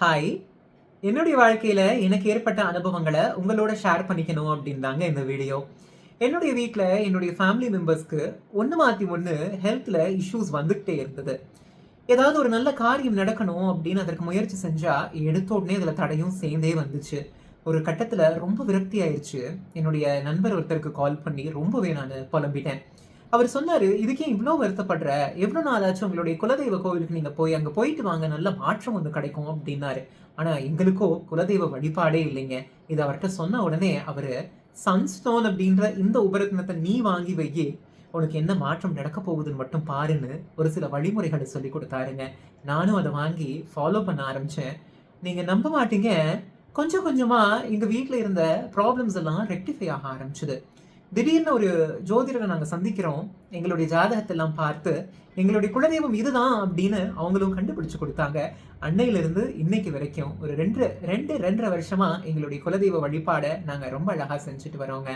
Hi. என்னுடைய வாழ்க்கையில எனக்கு ஏற்பட்ட அனுபவங்கள உங்களோட ஷேர் பண்ணிக்கணும் அப்படின்னு தாங்க இந்த வீடியோ. என்னுடைய வீட்ல என்னுடைய ஃபேமிலி மெம்பர்ஸ்க்கு ஒண்ணு மாத்தி ஒண்ணு ஹெல்த்ல இஷ்யூஸ் வந்துகிட்டே இருந்தது. ஏதாவது ஒரு நல்ல காரியம் நடக்கணும் அப்படின்னு அதற்கு முயற்சி செஞ்சா, எடுத்த உடனே அதுல தடையும் சேர்ந்தே வந்துச்சு. ஒரு கட்டத்துல ரொம்ப விரக்தி ஆயிருச்சு. என்னுடைய நண்பர் ஒருத்தருக்கு கால் பண்ணி ரொம்பவே நானு புலம்பிட்டேன். அவர் சொன்னாரு, "இதுக்கு ஏன் இவ்ளோ வருத்தப்படுற? எவ்ளோ நாளாச்சும் உங்களுடைய குலதெய்வ கோவிலுக்கு நீங்க அங்க போயிட்டு வாங்க. நல்ல மாற்றம் ஒண்ணு கிடைக்கும்" அப்டின்னாரு. ஆனா எங்களுக்கோ குலதெய்வ வழிபாடே இல்லைங்க. இத அவர்ட்ட சொன்ன உடனே அவரு, "சன்ஸ்டோன் அப்டின்ற இந்த உபரத்தினத்த நீ வாங்கி வையி. உனக்கு என்ன மாற்றம் நடக்கப் போகுதுன்னு மட்டும் பாருன்னு" ஒரு சில வழிமுறைகள சொல்லிக் குடுத்தாருங்க. நானும் அத வாங்கி ஃபாலோ பண்ண ஆரம்பிச்சேன். நீங்க நம்ப மாட்டீங்க, கொஞ்சம் கொஞ்சமா எங்க வீட்ல இருந்த ப்ராப்ளம்ஸ் எல்லாம் ரெக்டிஃபை ஆக ஆரம்பிச்சது. திடீர்னு ஒரு ஜோதிடரை நாங்க சந்திக்கிறோம். எங்களுடைய ஜாதகத்தெல்லாம் பார்த்து, எங்களுடைய குலதெய்வம் இதுதான் அப்படின்னு அவங்களும் கண்டுபிடிச்சு குடுத்தாங்க. அன்னையிலிருந்து இன்னைக்கு வரைக்கும் ஒரு 2 1/2 வருஷமா எங்களுடைய குலதெய்வ வழிபாட நாங்க ரொம்ப அழகா செஞ்சுட்டு வரோங்க.